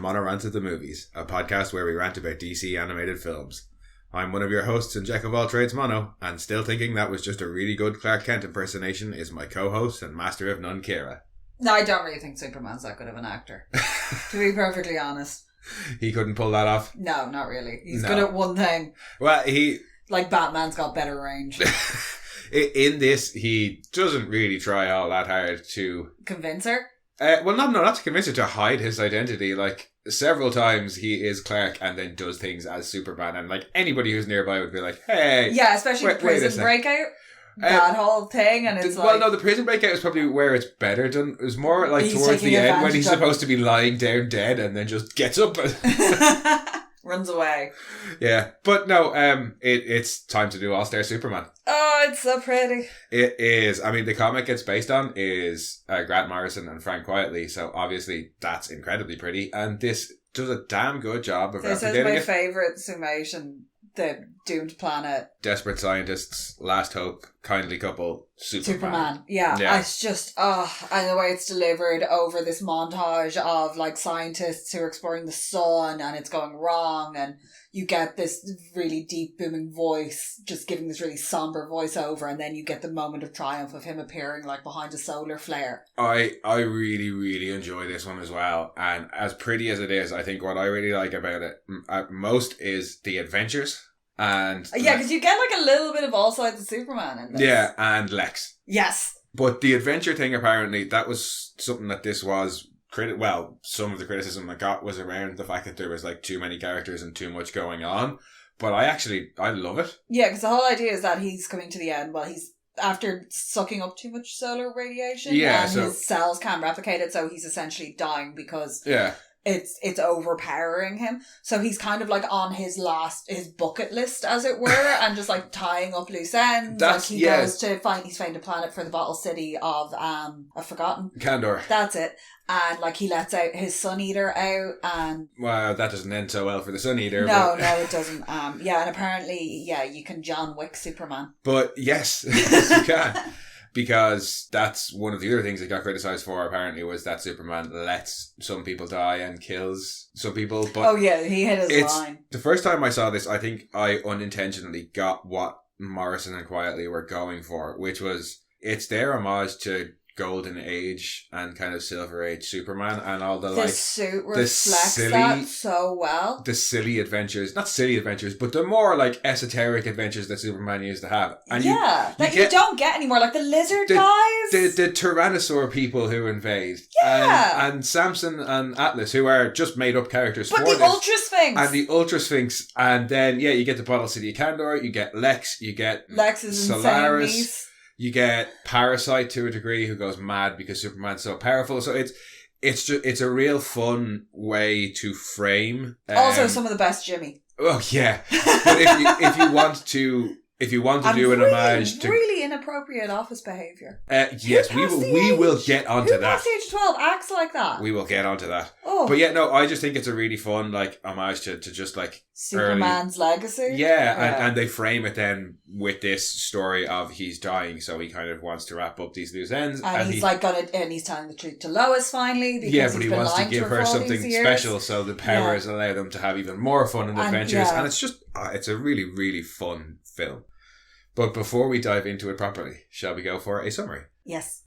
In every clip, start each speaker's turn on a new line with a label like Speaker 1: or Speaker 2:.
Speaker 1: Mono Rant at the Movies, a podcast where we rant about DC animated films. I'm one of your hosts and jack of all trades, Mono, and still thinking that was just a really good Clark Kent impersonation is my co-host and master of none, Kira.
Speaker 2: No, I don't really think Superman's that good of an actor, to be perfectly honest.
Speaker 1: He couldn't pull that off?
Speaker 2: No, not really. He's good at one thing.
Speaker 1: Well,
Speaker 2: Like Batman's got better range.
Speaker 1: In this, he doesn't really try all that hard to...
Speaker 2: Convince her?
Speaker 1: Not to convince her, to hide his identity. Like, several times he is Clark and then does things as Superman, and like anybody who's nearby would be like, hey...
Speaker 2: Yeah, especially the prison breakout. That whole thing, and it's
Speaker 1: the prison breakout is probably where it's better done. It was more like towards the end when he's supposed to be lying down dead and then just gets up
Speaker 2: runs away.
Speaker 1: Yeah, but no, it's time to do All-Star Superman.
Speaker 2: Oh, it's so pretty.
Speaker 1: It is. I mean, the comic it's based on is Grant Morrison and Frank Quitely, so obviously that's incredibly pretty, and this does a damn good job of replicating it. This is
Speaker 2: my favourite summation. The doomed planet.
Speaker 1: Desperate scientists, last hope, kindly couple, Superman.
Speaker 2: Yeah. It's just, and the way it's delivered over this montage of like scientists who are exploring the sun and it's going wrong, and you get this really deep booming voice just giving this really somber voiceover, and then you get the moment of triumph of him appearing like behind a solar flare.
Speaker 1: I really, really enjoy this one as well, and as pretty as it is, I think what I really like about it most is the adventures. And
Speaker 2: because you get like a little bit of all sides of Superman in this.
Speaker 1: Yeah, and Lex.
Speaker 2: Yes.
Speaker 1: But the adventure thing, apparently, that was something that this was... some of the criticism I got was around the fact that there was like too many characters and too much going on. But I love it.
Speaker 2: Yeah, because the whole idea is that he's coming to the end. Well, he's after sucking up too much solar radiation, and his cells can't replicate it, so he's essentially dying because... Yeah. It's overpowering him. So he's kind of like on his bucket list, as it were, and just like tying up loose ends. Goes to he's found a planet for the bottle city of, I've forgotten.
Speaker 1: Kandor.
Speaker 2: That's it. And like he lets out his Sun Eater out, and...
Speaker 1: Wow, that doesn't end so well for the Sun Eater.
Speaker 2: No, it doesn't. And apparently, you can John Wick Superman.
Speaker 1: But yes, you can. Because that's one of the other things that got criticised for, apparently, was that Superman lets some people die and kills some people. But
Speaker 2: he hit his line.
Speaker 1: The first time I saw this, I think I unintentionally got what Morrison and Quitely were going for, which was, it's their homage to Golden Age and kind of Silver Age Superman and all the
Speaker 2: suit reflects that so well.
Speaker 1: The silly adventures, not silly adventures, but the more like esoteric adventures that Superman used to have. And you
Speaker 2: don't get anymore, like the lizard guys.
Speaker 1: The Tyrannosaur people who invade.
Speaker 2: Yeah.
Speaker 1: And Samson and Atlas, who are just made up characters
Speaker 2: but the Ultra Sphinx.
Speaker 1: And the Ultra Sphinx. And then, you get the Bottle City of Kandor, you get Lex, you get
Speaker 2: Lex's
Speaker 1: Solaris.
Speaker 2: Insane.
Speaker 1: You get Parasite to a degree, who goes mad because Superman's so powerful. So it's a real fun way to frame.
Speaker 2: Also, some of the best Jimmy.
Speaker 1: Oh yeah, but if you want to do an homage to
Speaker 2: really inappropriate office behaviour.
Speaker 1: Yes, we will get onto that.
Speaker 2: Who past the age of 12 acts like that?
Speaker 1: We will get onto that.
Speaker 2: Oh.
Speaker 1: But I just think it's a really fun homage to just like
Speaker 2: Superman's legacy.
Speaker 1: Yeah, and they frame it then with this story of he's dying, so he kind of wants to wrap up these loose ends.
Speaker 2: And he's telling the truth to Lois finally. Because
Speaker 1: but he wants to give her something special, so the powers allow them to have even more fun and adventures. And it's just, it's a really, really fun film. But before we dive into it properly, shall we go for a summary?
Speaker 2: Yes.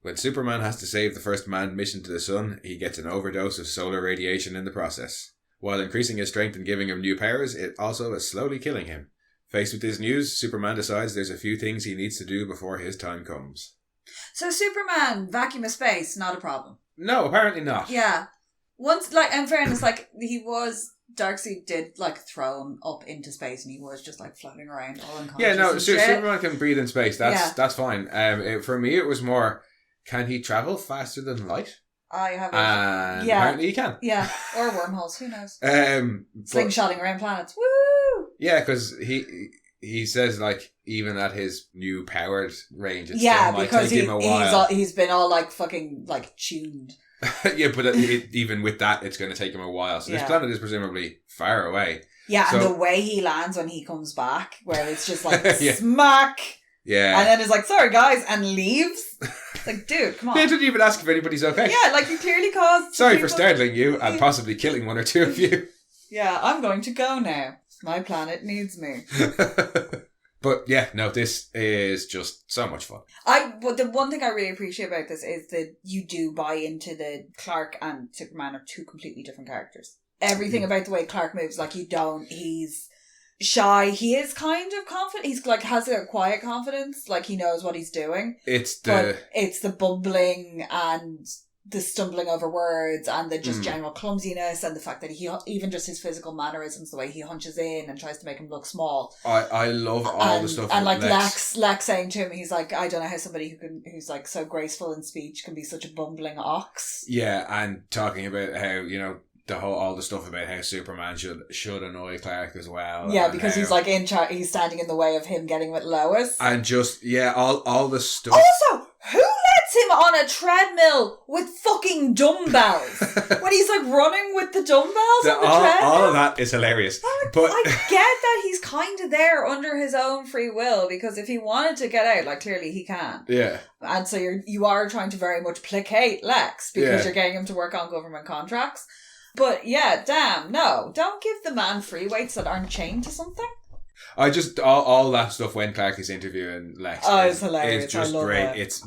Speaker 1: When Superman has to save the first manned mission to the sun, he gets an overdose of solar radiation in the process. While increasing his strength and giving him new powers, it also is slowly killing him. Faced with this news, Superman decides there's a few things he needs to do before his time comes.
Speaker 2: So Superman, vacuum of space, not a problem.
Speaker 1: No, apparently not.
Speaker 2: Yeah. Once, in fairness, Darkseid did throw him up into space, and he was just floating around all unconscious.
Speaker 1: Yeah, no, Superman can breathe in space. That's fine. For me, it was more, can he travel faster than light?
Speaker 2: I have it.
Speaker 1: And apparently he can.
Speaker 2: Yeah, or wormholes. Who knows? Slingshotting around planets. Woo!
Speaker 1: Yeah, because he says even at his new powered range, it still might take him a while.
Speaker 2: He's been all fucking tuned.
Speaker 1: Yeah, but even with that, it's going to take him a while. So this planet is presumably far away.
Speaker 2: Yeah, and the way he lands when he comes back, where it's just smack
Speaker 1: Yeah.
Speaker 2: And then is like, sorry guys, and leaves. Like, dude, come on.
Speaker 1: They didn't even ask if anybody's okay.
Speaker 2: Yeah, like you clearly caused...
Speaker 1: Sorry for startling you and possibly killing one or two of you.
Speaker 2: Yeah, I'm going to go now. My planet needs me.
Speaker 1: But yeah, no, this is just so much fun.
Speaker 2: But the one thing I really appreciate about this is that you do buy into the Clark and Superman are two completely different characters. Everything about the way Clark moves, like he's shy. He is kind of confident. He's like has a quiet confidence, like he knows what he's doing. It's the bumbling and the stumbling over words and the just general clumsiness and the fact that he even just his physical mannerisms, the way he hunches in and tries to make him look small.
Speaker 1: I love all the stuff.
Speaker 2: And like Lex saying to him, he's like, I don't know how somebody who's like so graceful in speech can be such a bumbling ox.
Speaker 1: Yeah, and talking about how, all the stuff about how Superman should annoy Clark as well.
Speaker 2: Yeah, because he's like he's standing in the way of him getting with Lois.
Speaker 1: And just all the stuff.
Speaker 2: Also, who lets him on a treadmill with fucking dumbbells? When he's like running with the dumbbells on the treadmill? All of that
Speaker 1: is hilarious.
Speaker 2: But I get that he's kind of there under his own free will, because if he wanted to get out, like clearly he can.
Speaker 1: Yeah.
Speaker 2: And so you are trying to very much placate Lex because you're getting him to work on government contracts. But yeah, damn, no. Don't give the man free weights that aren't chained to something.
Speaker 1: I just, all that stuff when Clark is interviewing Lex.
Speaker 2: It's hilarious.
Speaker 1: It's just great.
Speaker 2: It.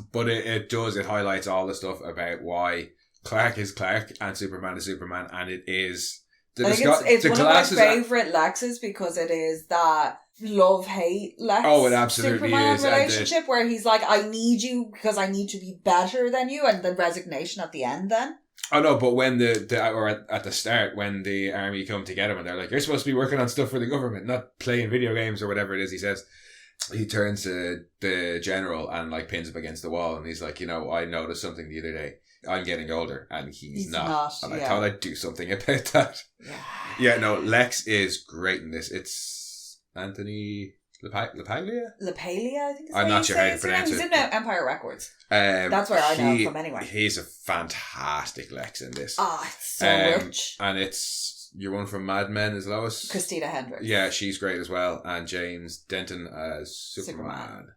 Speaker 1: It highlights all the stuff about why Clark is Clark and Superman is Superman, and it is...
Speaker 2: I think it's one of my favourite Lexes because it is that love-hate Lex
Speaker 1: it absolutely
Speaker 2: Superman
Speaker 1: is.
Speaker 2: relationship where he's like, I need you because I need to be better than you, and the resignation at the end then.
Speaker 1: Oh no, but when at the start, when the army come to get him and they're like, you're supposed to be working on stuff for the government, not playing video games or whatever it is, he says, he turns to the general and like pins him against the wall and he's like, I noticed something the other day. I'm getting older and he's not. And I thought I'd do something about that. Yeah, no, Lex is great in this. It's Anthony LaPaglia,
Speaker 2: I think.
Speaker 1: I'm not sure how to pronounce it.
Speaker 2: He's in Empire Records. That's where I know him from anyway.
Speaker 1: He's a fantastic Lex in this.
Speaker 2: It's so rich.
Speaker 1: And it's your one from Mad Men is Lois.
Speaker 2: Christina Hendricks.
Speaker 1: Yeah, she's great as well. And James Denton as Superman.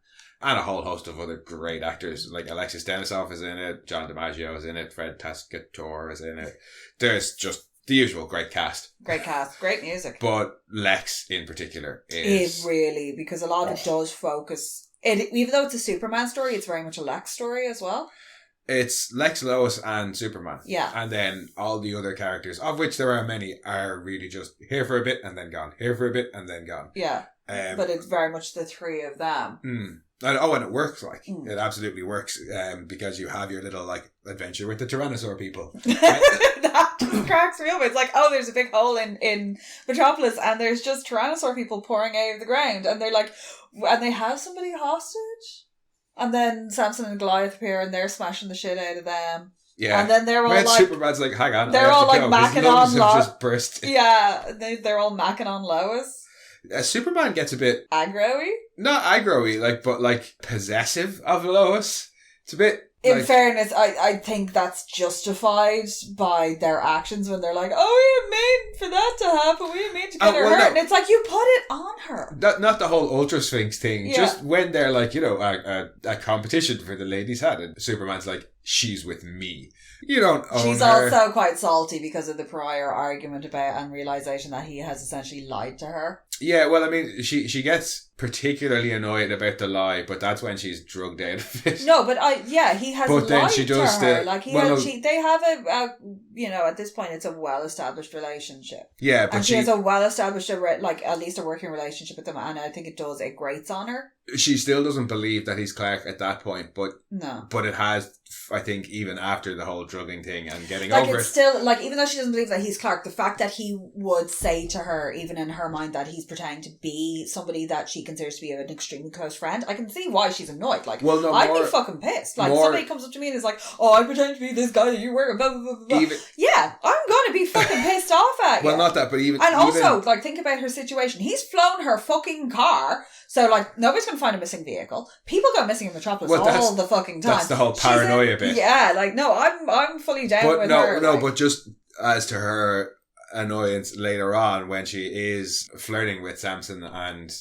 Speaker 1: And a whole host of other great actors. Like Alexis Denisof is in it. John DiMaggio is in it. Fred Tascator is in it. There's just the usual great cast.
Speaker 2: Great cast. Great music.
Speaker 1: But Lex in particular is...
Speaker 2: It really, because a lot of it does focus... even though it's a Superman story, it's very much a Lex story as well.
Speaker 1: It's Lex, Lois and Superman.
Speaker 2: Yeah.
Speaker 1: And then all the other characters, of which there are many, are really just here for a bit and then gone. Here for a bit and then gone.
Speaker 2: Yeah. But it's very much the three of them.
Speaker 1: And it works, it absolutely works, because you have your little adventure with the Tyrannosaur people.
Speaker 2: That just cracks me up. It's like, there's a big hole in Metropolis and there's just Tyrannosaur people pouring out of the ground and they're like, and they have somebody hostage, and then Samson and Goliath appear and they're smashing the shit out of them.
Speaker 1: Yeah,
Speaker 2: and then they're all
Speaker 1: Superman's like, hang on,
Speaker 2: they're all macking on
Speaker 1: Lois. Just burst.
Speaker 2: Yeah, they're all macking on Lois.
Speaker 1: Superman gets a bit
Speaker 2: aggro-y?
Speaker 1: Not aggro-y, but possessive of Lois. It's a bit...
Speaker 2: In fairness, I think that's justified by their actions when they're like, we didn't mean for that to happen, we didn't mean to get her hurt. And it's like, you put it on her.
Speaker 1: Not the whole Ultra Sphinx thing. Yeah. Just when they're a competition for the ladies' hat, and Superman's like, she's with me. You don't own
Speaker 2: She's
Speaker 1: her.
Speaker 2: also quite salty because of the prior argument about and realisation that he has essentially lied to her.
Speaker 1: Yeah, well, I mean, she gets particularly annoyed about the lie, but that's when she's drugged out of it.
Speaker 2: No, but he has
Speaker 1: but
Speaker 2: lied
Speaker 1: then she does
Speaker 2: to her. They have at this point, it's a well-established relationship.
Speaker 1: Yeah, but
Speaker 2: she has a well-established, at least a working relationship with them, and I think it grates on her.
Speaker 1: She still doesn't believe that he's Clark at that point, but
Speaker 2: no.
Speaker 1: But it has, I think, even after the whole drugging thing and getting over
Speaker 2: it's still, even though she doesn't believe that he's Clark, the fact that he would say to her, even in her mind, that he's pretending to be somebody that she considers to be an extremely close friend, I can see why she's annoyed. I'd be fucking pissed. Somebody comes up to me and is like, I pretend to be this guy that you were, blah, blah, blah, blah. Yeah, I'm gonna be fucking pissed off at you.
Speaker 1: Well, not that, but even...
Speaker 2: And also, think about her situation. He's flown her fucking car, so, nobody's gonna find a missing vehicle. People go missing in Metropolis all the fucking time.
Speaker 1: That's the whole paranoia bit.
Speaker 2: Yeah, I'm fully down with her.
Speaker 1: No, but just as to her annoyance later on when she is flirting with Samson and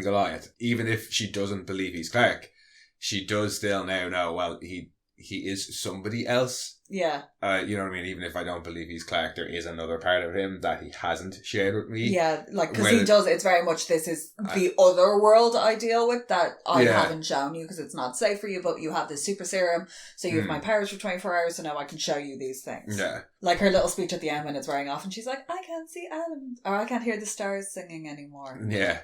Speaker 1: Goliath. Even if she doesn't believe he's Clark, she does still now know, well, he is somebody else.
Speaker 2: Yeah.
Speaker 1: You know what I mean? Even if I don't believe he's Clark, there is another part of him that he hasn't shared with me.
Speaker 2: Yeah, like, because he does, it's very much, this is the other world I deal with that I haven't shown you because it's not safe for you, but you have this super serum, so you have my powers for 24 hours, so now I can show you these things.
Speaker 1: Yeah.
Speaker 2: Like her little speech at the end when it's wearing off and she's like, I can't see Adam, or I can't hear the stars singing anymore.
Speaker 1: Yeah.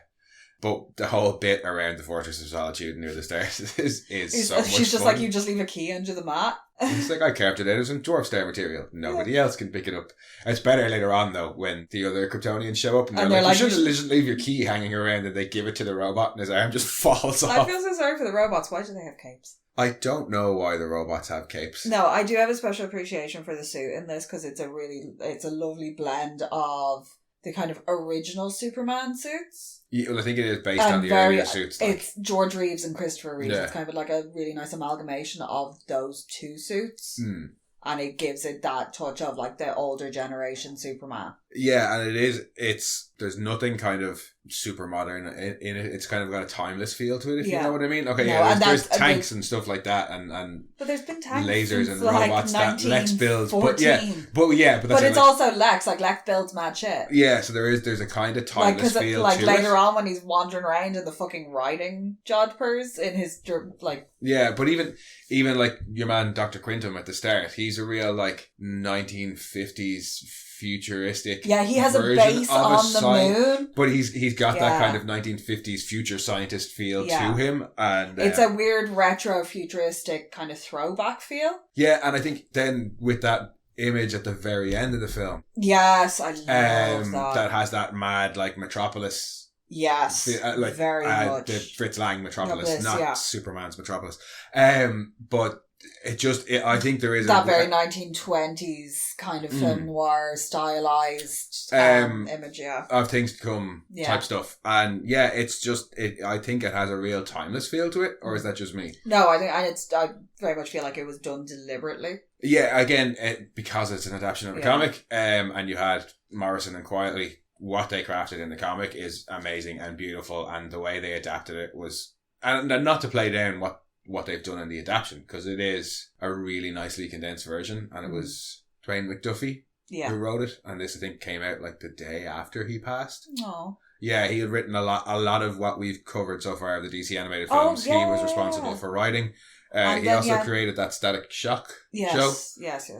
Speaker 1: But the whole bit around the Fortress of Solitude near the stairs is so much
Speaker 2: She's just
Speaker 1: fun.
Speaker 2: like, you just leave a key under the mat.
Speaker 1: It's like, I carved it out as some dwarf star material. Nobody else can pick it up. It's better later on, though, when the other Kryptonians show up and they're like, you shouldn't just leave your key hanging around, and they give it to the robot and his arm just falls off.
Speaker 2: I feel so sorry for the robots. Why do they have capes?
Speaker 1: I don't know why the robots have capes.
Speaker 2: No, I do have a special appreciation for the suit in this because it's a lovely blend of the kind of original Superman suits.
Speaker 1: Yeah, well, I think it is based on the earlier suits.
Speaker 2: Like. It's George Reeves and Christopher Reeves. Yeah. It's kind of like a really nice amalgamation of those two suits. Mm. And it gives it that touch of like the older generation Superman. Yeah, and there's nothing kind of super modern in it. It's kind of got a timeless feel to it, if you know what I mean. Okay, there's tanks and stuff like that, and but there's been tanks,
Speaker 1: lasers and robots that Lex builds. But
Speaker 2: it's also Lex. Like Lex builds mad shit.
Speaker 1: Yeah, so there's a kind of timeless feel to it.
Speaker 2: Like later on when he's wandering around in the fucking riding jodhpurs in his like.
Speaker 1: Yeah, but even like your man Dr. Quintum at the start, he's a real like 1950s futuristic.
Speaker 2: Yeah, he has a base on the moon,
Speaker 1: but he's got that kind of 1950s future scientist feel to him, and
Speaker 2: it's a weird retro futuristic kind of throwback feel.
Speaker 1: Yeah, and I think then with that image at the very end of the film,
Speaker 2: yes, I love
Speaker 1: that has that mad like Metropolis.
Speaker 2: Yes,
Speaker 1: like
Speaker 2: very much
Speaker 1: the Fritz Lang Metropolis, not Superman's Metropolis. But I think there is
Speaker 2: that very 1920s kind of film noir stylized image,
Speaker 1: of things to come type stuff, and it's just I think it has a real timeless feel to it, or is that just me?
Speaker 2: No, I think I very much feel like it was done deliberately.
Speaker 1: Yeah, again, because it's an adaptation of a comic, and you had Morrison and Quietly. What they crafted in the comic is amazing and beautiful, and the way they adapted it was, and not to play down what they've done in the adaptation, because it is a really nicely condensed version, and it was Dwayne McDuffie who wrote it, and this I think came out like the day after he passed.
Speaker 2: Oh.
Speaker 1: Yeah, he had written a lot of what we've covered so far of the DC animated films. He was responsible for writing. He also created that Static Shock show.
Speaker 2: Yes.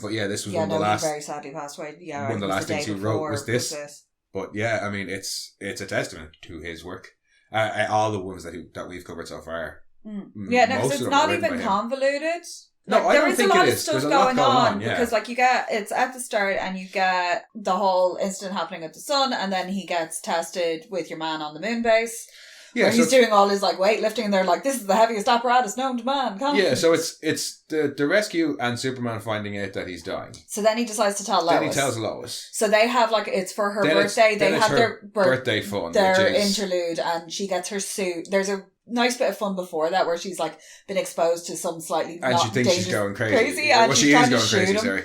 Speaker 1: But this was one of the last.
Speaker 2: He very sadly passed away. Yeah,
Speaker 1: one of the last things he wrote was this. But I mean, it's a testament to his work. All the ones that we've covered so far.
Speaker 2: Yeah, no, because it's not even convoluted.
Speaker 1: No, I don't think it is.
Speaker 2: There is a lot of stuff going on because, like, it's at the start, and you get the whole incident happening at the sun, and then he gets tested with your man on the moon base. Yeah, where he's doing all his like weightlifting, and they're like, "This is the heaviest apparatus known to man."
Speaker 1: Yeah, so it's the rescue and Superman finding out that he's dying.
Speaker 2: So then he decides to tell Lois.
Speaker 1: Then he tells Lois.
Speaker 2: So they have like it's for her birthday. They have their
Speaker 1: birthday fun,
Speaker 2: their interlude, and she gets her suit. There's a nice bit of fun before that where she's like been exposed to some slightly
Speaker 1: and she thinks she's going crazy.
Speaker 2: And
Speaker 1: she is going crazy. Sorry.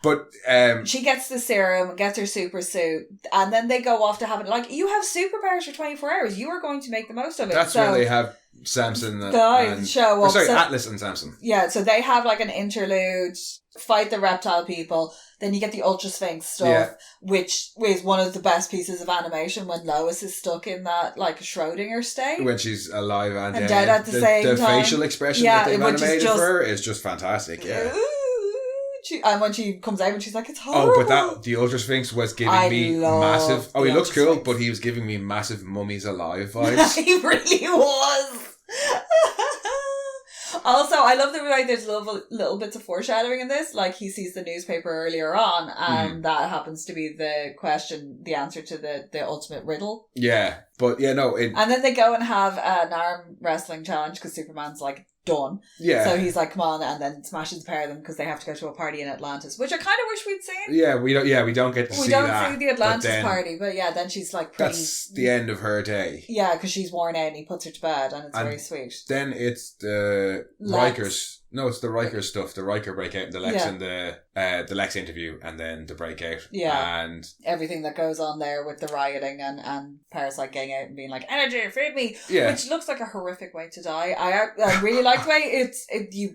Speaker 1: But
Speaker 2: she gets the serum, gets her super suit, and then they go off to have it. Like, you have superpowers for 24 hours. You are going to make the most of it.
Speaker 1: That's where they have Samson
Speaker 2: show up.
Speaker 1: Atlas and Samson.
Speaker 2: Yeah, so they have like an interlude, fight the reptile people. Then you get the Ultra Sphinx stuff, which is one of the best pieces of animation when Lois is stuck in that like Schrodinger state.
Speaker 1: When she's alive and
Speaker 2: dead at the same time.
Speaker 1: The facial expression that they've animated for her is just fantastic. Yeah.
Speaker 2: And when she comes out and she's like, it's horrible.
Speaker 1: Oh, but the Ultra Sphinx was giving me massive... Oh, he looks cool, but he was giving me massive Mummies Alive vibes.
Speaker 2: He really was. Also, I love the way there's little bits of foreshadowing in this. Like, he sees the newspaper earlier on, and that happens to be the answer to the ultimate riddle.
Speaker 1: Yeah, but no.
Speaker 2: And then they go and have an arm wrestling challenge because Superman's like, done. Yeah. So he's like, come on, and then smashes the pair of them because they have to go to a party in Atlantis, which I kind of wish we'd seen.
Speaker 1: Yeah, we don't get to see that. We don't see
Speaker 2: the Atlantis party, but then she's like pretty...
Speaker 1: That's the end of her day.
Speaker 2: Yeah, because she's worn out and he puts her to bed, and it's very sweet.
Speaker 1: Then it's the Rikers No, it's the Riker stuff. The Riker breakout and the Lex and the Lex interview and then the breakout.
Speaker 2: Yeah.
Speaker 1: And
Speaker 2: everything that goes on there with the rioting and Parasite getting out and being like, energy, feed me!
Speaker 1: Yeah.
Speaker 2: Which looks like a horrific way to die. I really like the way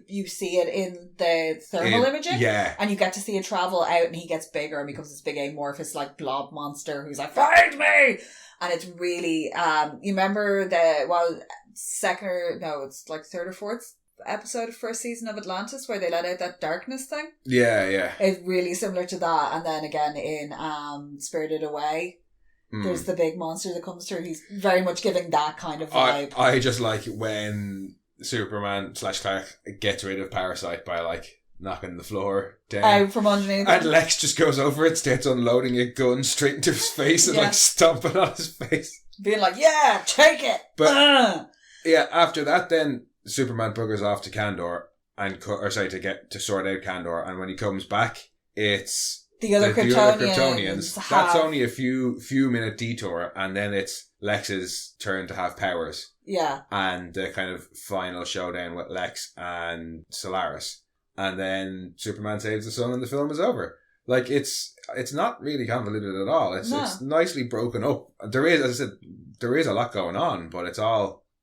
Speaker 2: you see it in the thermal imaging.
Speaker 1: Yeah.
Speaker 2: And you get to see it travel out and he gets bigger and becomes this big amorphous like blob monster who's like, feed me! And it's really, you remember it's like third or fourth episode of first season of Atlantis where they let out that darkness thing.
Speaker 1: Yeah.
Speaker 2: It's really similar to that. And then again in Spirited Away, there's the big monster that comes through. He's very much giving that kind of vibe.
Speaker 1: I just like when Superman / Clark gets rid of Parasite by like knocking the floor down
Speaker 2: out from underneath
Speaker 1: and Lex just goes over it, starts unloading a gun straight into his face and like stomping on his face,
Speaker 2: being like, yeah, take it.
Speaker 1: But yeah, after that then Superman buggers off to Kandor to sort out Kandor, and when he comes back, it's
Speaker 2: the other Kryptonians.
Speaker 1: That's only a few minute detour, and then it's Lex's turn to have powers.
Speaker 2: Yeah,
Speaker 1: and the kind of final showdown with Lex and Solaris, and then Superman saves the sun, and the film is over. Like it's not really convoluted at all. It's nicely broken up. There is, as I said, a lot going on, but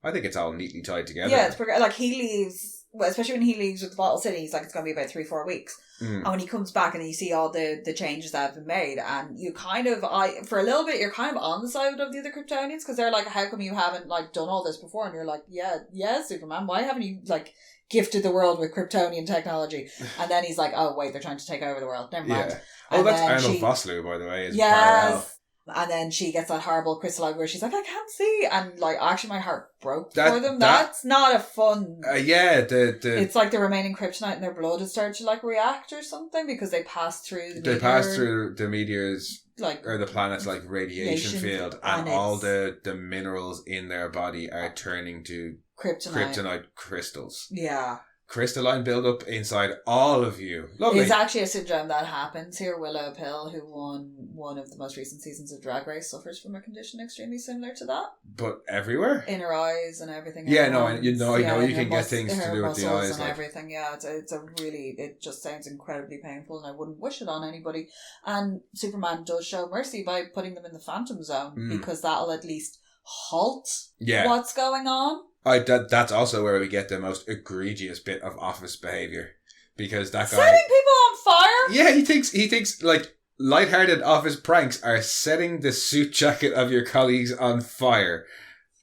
Speaker 1: I think it's all neatly tied together.
Speaker 2: Yeah, it's like he leaves, especially when he leaves with the Bottle City, he's like, it's going to be about 3-4 weeks. And when he comes back and you see all the changes that have been made, and you kind of, for a little bit, you're kind of on the side of the other Kryptonians, because they're like, how come you haven't like done all this before? And you're like, yeah, Superman, why haven't you like gifted the world with Kryptonian technology? And then he's like, oh wait, they're trying to take over the world. Never mind.
Speaker 1: Yeah. Oh, that's Arnold Vosloo, by the way.
Speaker 2: Yes. And then she gets that horrible crystal eye where she's like, I can't see. And like, actually my heart broke for them. That's not a fun... It's like the remaining kryptonite in their blood has started to like react or something because they passed through
Speaker 1: the meteor's, like, or the planet's like radiation field, and all the minerals in their body are turning to kryptonite crystals.
Speaker 2: Yeah.
Speaker 1: Crystalline build-up inside all of you. Lovely.
Speaker 2: It's actually a syndrome that happens here. Willow Pill, who won one of the most recent seasons of Drag Race, suffers from a condition extremely similar to that.
Speaker 1: But everywhere?
Speaker 2: In her eyes and everything.
Speaker 1: Yeah, no, I know you can get things to do with the eyes.
Speaker 2: And like everything, yeah. It just sounds incredibly painful and I wouldn't wish it on anybody. And Superman does show mercy by putting them in the Phantom Zone because that'll at least halt what's going on.
Speaker 1: That's also where we get the most egregious bit of office behaviour. Because that guy...
Speaker 2: Setting people on fire?
Speaker 1: Yeah, he thinks like, lighthearted office pranks are setting the suit jacket of your colleagues on fire.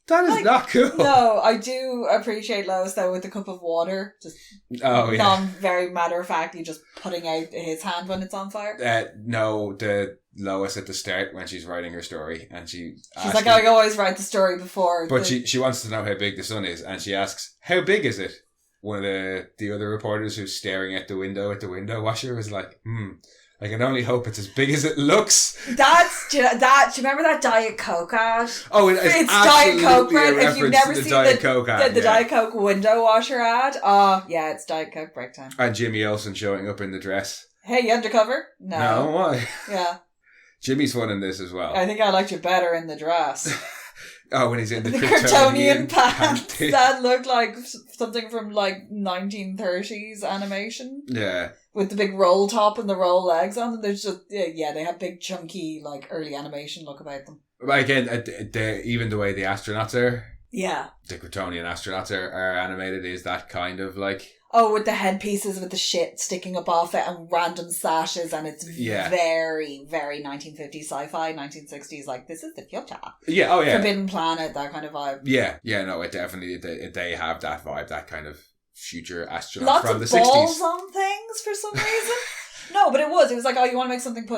Speaker 1: That is not cool.
Speaker 2: No, I do appreciate Lois, though, with the cup of water. Just very matter-of-factly just putting out his hand when it's on fire.
Speaker 1: No, the Lois at the start when she's writing her story, and she's
Speaker 2: like, I always write the story before.
Speaker 1: But she wants to know how big the sun is, and she asks, how big is it? One of the other reporters who's staring at the window washer was like, I can only hope it's as big as it looks. Do you remember that Diet Coke ad?
Speaker 2: Oh, it's Diet Coke, right? If you've never seen the Diet Coke window washer ad, it's Diet Coke break time.
Speaker 1: And Jimmy Olsen showing up in the dress.
Speaker 2: Hey, you undercover?
Speaker 1: No, why?
Speaker 2: Yeah.
Speaker 1: Jimmy's fun in this as well.
Speaker 2: I think I liked you better in the dress.
Speaker 1: Oh, when he's in the
Speaker 2: Kryptonian pants that look like something from like 1930s animation.
Speaker 1: Yeah.
Speaker 2: With the big roll top and the roll legs on them. There's just, they have big chunky like early animation look about them.
Speaker 1: But again, even the way the astronauts are.
Speaker 2: Yeah.
Speaker 1: The Kryptonian astronauts are animated is that kind of like...
Speaker 2: Oh, with the headpieces with the shit sticking up off it and random sashes, and it's very, very 1950s sci-fi, 1960s, like, this is the future.
Speaker 1: Yeah, oh yeah.
Speaker 2: Forbidden Planet, that kind of vibe.
Speaker 1: Yeah, no, it definitely, they have that vibe, that kind of future astronaut from the 60s.
Speaker 2: Lots of balls on things for some reason. No, but it was like, you want to make something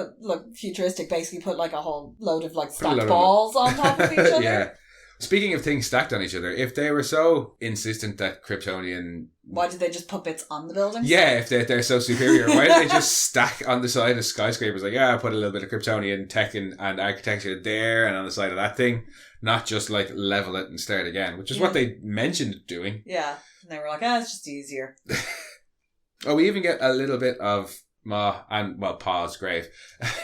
Speaker 2: futuristic, basically put like a whole load of like stacked balls on top of each other.
Speaker 1: Yeah. Speaking of things stacked on each other, if they were so insistent that Kryptonian...
Speaker 2: Why did they just put bits on the buildings?
Speaker 1: Yeah, if they're so superior, why did they just stack on the side of skyscrapers? Like, I'll put a little bit of Kryptonian tech and architecture there and on the side of that thing. Not just like level it and start again, which is what they mentioned doing.
Speaker 2: Yeah, and they were like, it's just easier.
Speaker 1: We even get a little bit of Ma and, Pa's grave.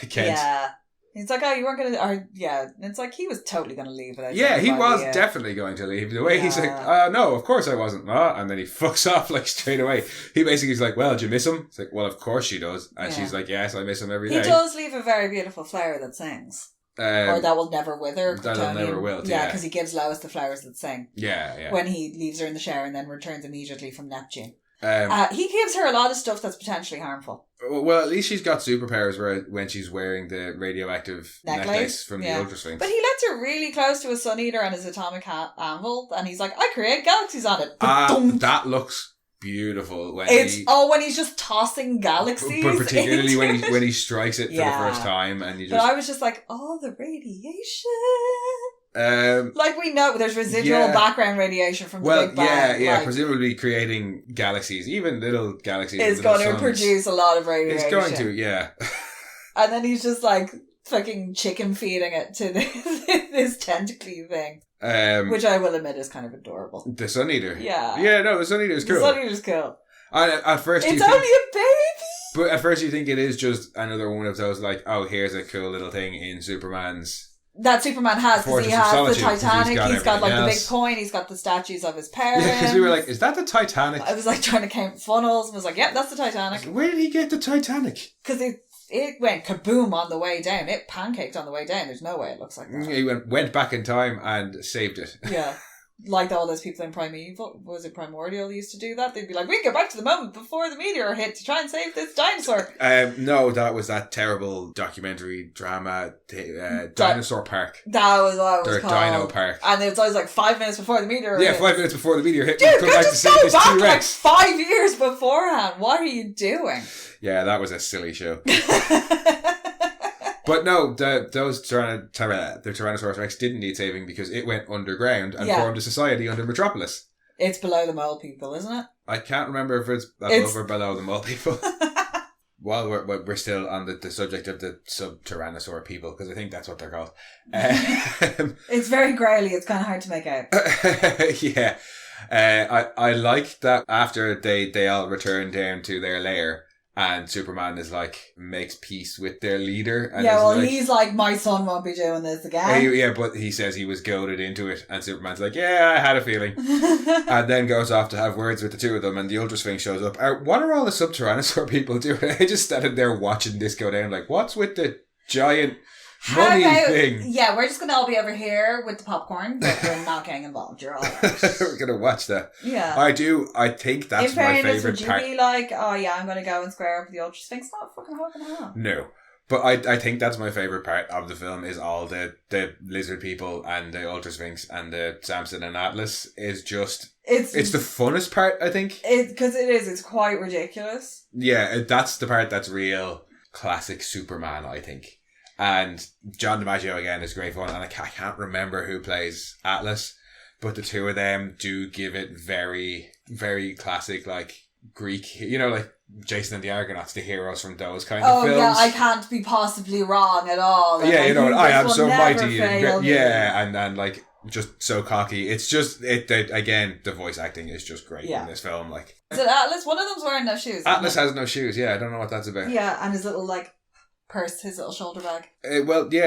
Speaker 1: Kent.
Speaker 2: Yeah. He's like, oh, you weren't going to... And it's like, he was totally going to leave without
Speaker 1: he was definitely going to leave. The way he's like, no, of course I wasn't. And then he fucks off, like, straight away. He basically is like, well, do you miss him? It's like, well, of course she does. And she's like, yes, I miss him every day.
Speaker 2: He does leave a very beautiful flower that sings. Or that will never wither.
Speaker 1: That'll never wilt, yeah.
Speaker 2: because he gives Lois the flowers that sing.
Speaker 1: Yeah.
Speaker 2: When he leaves her in the shower and then returns immediately from Neptune. He gives her a lot of stuff that's potentially harmful.
Speaker 1: Well, at least she's got superpowers when she's wearing the radioactive necklace from the Ultra Sphinx.
Speaker 2: But he lets her really close to his Sun Eater and his atomic anvil, and he's like, I create galaxies on it.
Speaker 1: That looks beautiful when
Speaker 2: he's just tossing galaxies.
Speaker 1: But particularly when he strikes it for the first time, and you just.
Speaker 2: But I was just like, the radiation. Like we know there's residual background radiation from the Big Bang.
Speaker 1: Presumably creating galaxies, even little galaxies.
Speaker 2: It's going to produce a lot of radiation.
Speaker 1: It's going to, yeah.
Speaker 2: And then he's just like fucking chicken feeding it to this tentacly thing. Which I will admit is kind of adorable.
Speaker 1: The Sun Eater.
Speaker 2: Yeah.
Speaker 1: Yeah, no, the Sun Eater is cool.
Speaker 2: The Sun Eater's cool.
Speaker 1: At first
Speaker 2: it's only a baby!
Speaker 1: But at first you think it is just another one of those like, here's a cool little thing in Superman's...
Speaker 2: That Superman has, because he has the Titanic, he's got like the big coin, he's got the statues of his parents.
Speaker 1: Yeah, because we were like, is that the Titanic?
Speaker 2: I was like trying to count funnels and was like, yep, that's the Titanic.
Speaker 1: Where did he get the Titanic?
Speaker 2: Because it went kaboom on the way down. It pancaked on the way down. There's no way it looks like that.
Speaker 1: He went back in time and saved it.
Speaker 2: Yeah. Like all those people in Primordial used to do that? They'd be like, we can get back to the moment before the meteor hit to try and save this dinosaur.
Speaker 1: No, that was that terrible documentary drama, Dinosaur Park.
Speaker 2: That was what it was called.
Speaker 1: Dino Park.
Speaker 2: And it was always like 5 minutes before the meteor hit.
Speaker 1: Yeah, 5 minutes before the meteor hit.
Speaker 2: Dude, come back to save this T-Rex. Like 5 years beforehand. What are you doing?
Speaker 1: Yeah, that was a silly show. But no, the Tyrannosaurus Rex didn't need saving because it went underground and formed a society under Metropolis.
Speaker 2: It's below the mole people, isn't it?
Speaker 1: I can't remember if it's above or below the mole people. While we're still on the subject of the sub-tyrannosaur people, because I think that's what they're called.
Speaker 2: It's very greyly. It's kind of hard to make out.
Speaker 1: Yeah. I like that after they all return down to their lair, and Superman is like, makes peace with their leader. And
Speaker 2: he's like, my son won't be doing this again.
Speaker 1: Yeah, but he says he was goaded into it. And Superman's like, yeah, I had a feeling. And then goes off to have words with the two of them. And the Ultra Sphinx shows up. What are all the sub-tyrannosaur people doing? I just standing there watching this go down. Like, what's with the giant mummy thing?
Speaker 2: Yeah, we're just going to all be over here with the popcorn. But we're not getting involved. You're all right.
Speaker 1: We're going to watch that.
Speaker 2: Yeah.
Speaker 1: I think that's my favourite part.
Speaker 2: Would you be like, oh yeah, I'm going to go and square up with the Ultra Sphinx? Not fucking hell.
Speaker 1: No. But I think that's my favourite part of the film is all the lizard people and the Ultra Sphinx and the Samson and Atlas is just... It's the funnest part, I think.
Speaker 2: Because it's quite ridiculous.
Speaker 1: Yeah, that's the part that's real classic Superman, I think. And John DiMaggio again is great fun, and I can't remember who plays Atlas, but the two of them do give it very, very classic, like Greek, like Jason and the Argonauts, the heroes from those kind of films. Oh yeah,
Speaker 2: I can't be possibly wrong at all.
Speaker 1: Yeah, I am so mighty, and like just so cocky. It's just again, the voice acting is just great in this film. Like,
Speaker 2: is it Atlas? One of them's wearing no shoes.
Speaker 1: Atlas has no shoes. Yeah, I don't know what that's about.
Speaker 2: Yeah, and his little purse, his little shoulder bag.
Speaker 1: They're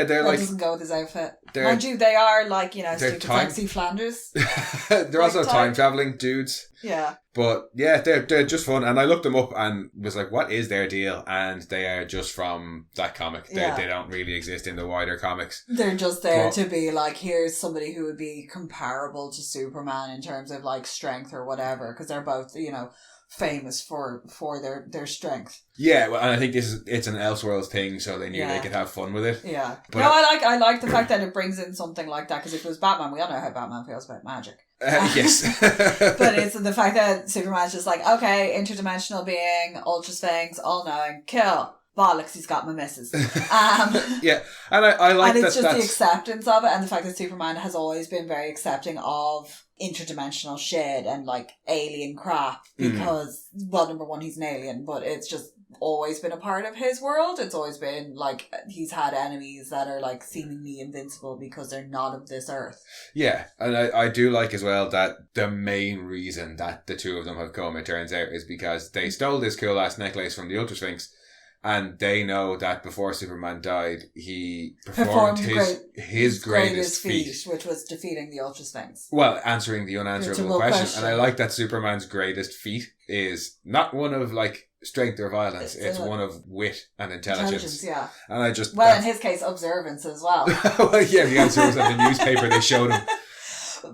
Speaker 2: that
Speaker 1: like...
Speaker 2: doesn't go with his outfit. Mind you, they are like, stupid sexy Flanders.
Speaker 1: They're also time-travelling dudes.
Speaker 2: Yeah.
Speaker 1: But yeah, they're just fun. And I looked them up and was like, what is their deal? And they are just from that comic. They don't really exist in the wider comics.
Speaker 2: They're just there to be like, here's somebody who would be comparable to Superman in terms of like strength or whatever. Because they're both, famous for their strength.
Speaker 1: Yeah, well, and I think it's an Elseworlds thing, so they knew they could have fun with it.
Speaker 2: Yeah. But I like the fact that it brings in something like that, because if it was Batman, we all know how Batman feels about magic.
Speaker 1: Yes.
Speaker 2: But it's the fact that Superman's just like, okay, interdimensional being, Ultra Sphinx, all-knowing, kill. Bollocks, he's got my missus.
Speaker 1: Yeah, and I like that.
Speaker 2: And it's just the acceptance of it, and the fact that Superman has always been very accepting of interdimensional shit and like alien crap, because number one, he's an alien, but it's just always been a part of his world. It's always been like he's had enemies that are like seemingly invincible because they're not of this earth.
Speaker 1: Yeah, and I do like as well that the main reason that the two of them have come, it turns out, is because they stole this cool ass necklace from the Ultra Sphinx, And they know that before Superman died, he performed his greatest feat,
Speaker 2: which was defeating the Ultra Sphinx.
Speaker 1: Well, answering the unanswerable question. And I like that Superman's greatest feat is not one of like strength or violence. It's one of wit and intelligence.
Speaker 2: Yeah.
Speaker 1: And I just...
Speaker 2: Well, in his case, observance as well.
Speaker 1: Well, yeah, the answer was at the newspaper they showed him.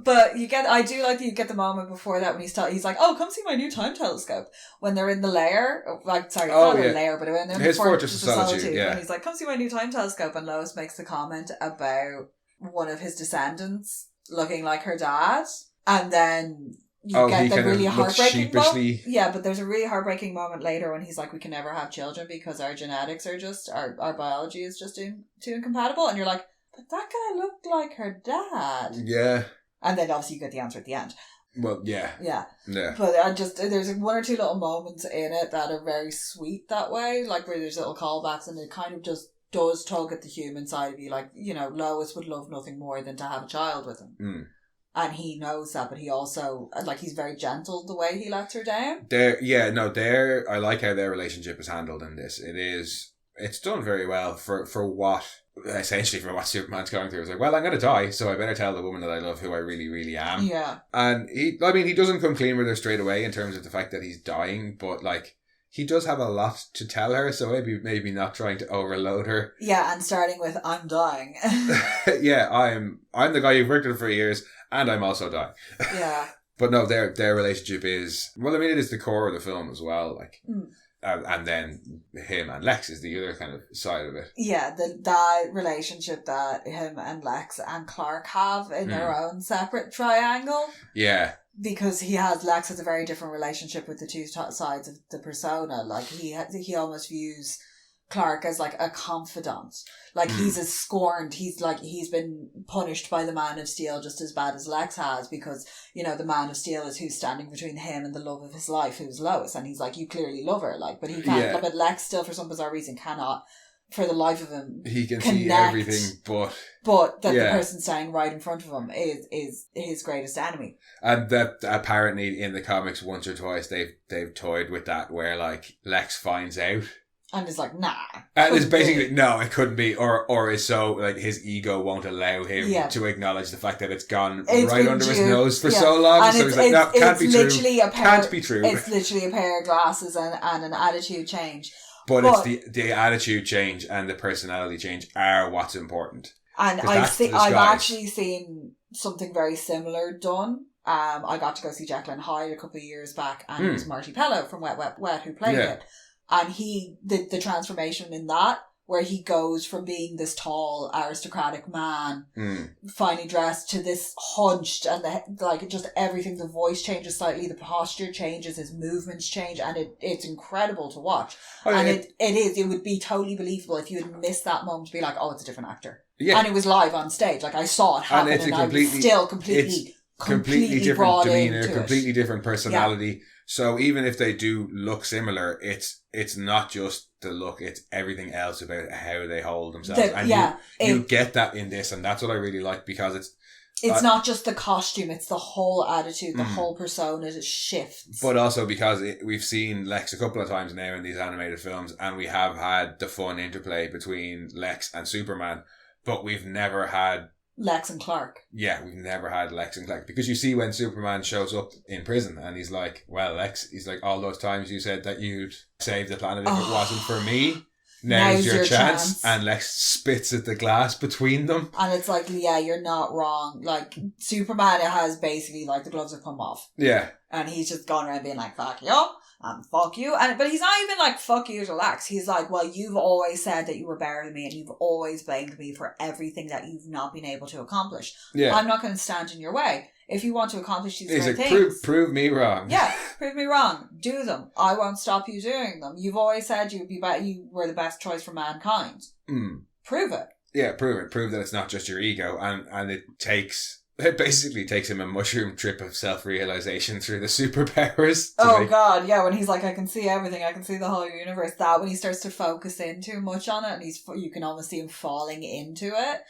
Speaker 2: But I do like that you get the moment before that when he's like, oh, come see my new time telescope. When they're in the lair, not a lair, but when they're in
Speaker 1: his
Speaker 2: the
Speaker 1: Fortress of Solitude, yeah.
Speaker 2: And he's like, come see my new time telescope. And Lois makes the comment about one of his descendants looking like her dad. And then you get the really heartbreaking moment. Yeah, but there's a really heartbreaking moment later when he's like, we can never have children because our genetics are just, our biology is just too incompatible. And you're like, but that guy looked like her dad.
Speaker 1: Yeah.
Speaker 2: And then obviously you get the answer at the end.
Speaker 1: Well, yeah.
Speaker 2: Yeah.
Speaker 1: Yeah.
Speaker 2: But there's one or two little moments in it that are very sweet that way, like where there's little callbacks and it kind of just does tug at the human side of you. Like, you know, Lois would love nothing more than to have a child with him.
Speaker 1: Mm.
Speaker 2: And he knows that, but he also, like, he's very gentle the way he lets her down.
Speaker 1: I like how their relationship is handled in this. It's done very well for what Superman's going through. It's like, well, I'm going to die, so I better tell the woman that I love who I really, really am.
Speaker 2: Yeah.
Speaker 1: And he doesn't come clean with her straight away in terms of the fact that he's dying, but like, he does have a lot to tell her, so maybe not trying to overload her.
Speaker 2: Yeah, and starting with, I'm dying.
Speaker 1: Yeah, I'm the guy you've worked with for years, and I'm also dying.
Speaker 2: Yeah.
Speaker 1: But no, their relationship is, well, I mean, it is the core of the film as well, like... Mm. And then him and Lex is the other kind of side of it.
Speaker 2: Yeah, that relationship that him and Lex and Clark have in their own separate triangle.
Speaker 1: Yeah.
Speaker 2: Because Lex has a very different relationship with the two sides of the persona. Like, he almost views Clark as like a confidant. Like, he's as scorned. He's been punished by the Man of Steel just as bad as Lex has, because, you know, the Man of Steel is who's standing between him and the love of his life, who's Lois. And he's like, you clearly love her. Like, but he can't. Yeah. But Lex still, for some bizarre reason, cannot, for the life of him,
Speaker 1: he can see everything,
Speaker 2: but that the person standing right in front of him is his greatest enemy. And
Speaker 1: that apparently in the comics once or twice they've toyed with that, where like Lex finds out.
Speaker 2: And it's like, nah.
Speaker 1: And it's basically, no, it couldn't be. Or is so, like, his ego won't allow him to acknowledge the fact that it's gone right under his nose for so long. And so he's like, no, can't be true. Can't be true.
Speaker 2: It's literally a pair of glasses and an attitude change.
Speaker 1: But it's the attitude change and the personality change are what's important.
Speaker 2: And I've actually seen something very similar done. I got to go see Jekyll and Hyde a couple of years back, and it was Marty Pellow from Wet, Wet, Wet who played it. And the transformation in that, where he goes from being this tall, aristocratic man, finely dressed, to this hunched, and just everything, the voice changes slightly, the posture changes, his movements change, and it's incredible to watch. It would be totally believable if you had missed that moment to be like, oh, it's a different actor. Yeah. And it was live on stage. Like, I saw it happen, and I was still completely
Speaker 1: different demeanor, completely different personality. Yeah. So even if they do look similar, it's not just the look, it's everything else about how they hold themselves. You get that in this, and that's what I really like, because it's
Speaker 2: not just the costume, it's the whole attitude, the whole persona just shifts.
Speaker 1: But also because we've seen Lex a couple of times now in these animated films, and we have had the fun interplay between Lex and Superman, but we've never had
Speaker 2: Lex and Clark.
Speaker 1: Yeah, we've never had Lex and Clark. Because you see when Superman shows up in prison and he's like, well, Lex, he's like, all those times you said that you'd save the planet if it wasn't for me. Now's your chance. And Lex spits at the glass between them.
Speaker 2: And it's like, yeah, you're not wrong. Like, Superman has basically, like, the gloves have come off.
Speaker 1: Yeah.
Speaker 2: And he's just gone around being like, fuck you. And fuck you. But he's not even like, fuck you to Lex. He's like, well, you've always said that you were better than me, and you've always blamed me for everything that you've not been able to accomplish. Yeah. I'm not going to stand in your way. If you want to accomplish these great things...
Speaker 1: Prove me wrong.
Speaker 2: Yeah, prove me wrong. Do them. I won't stop you doing them. You've always said you were the best choice for mankind. Prove it.
Speaker 1: Yeah, prove it. Prove that it's not just your ego, and it takes It basically takes him a mushroom trip of self-realization through the superpowers.
Speaker 2: God, yeah, when he's like, I can see everything, I can see the whole universe. That when he starts to focus in too much on it, and you can almost see him falling into it.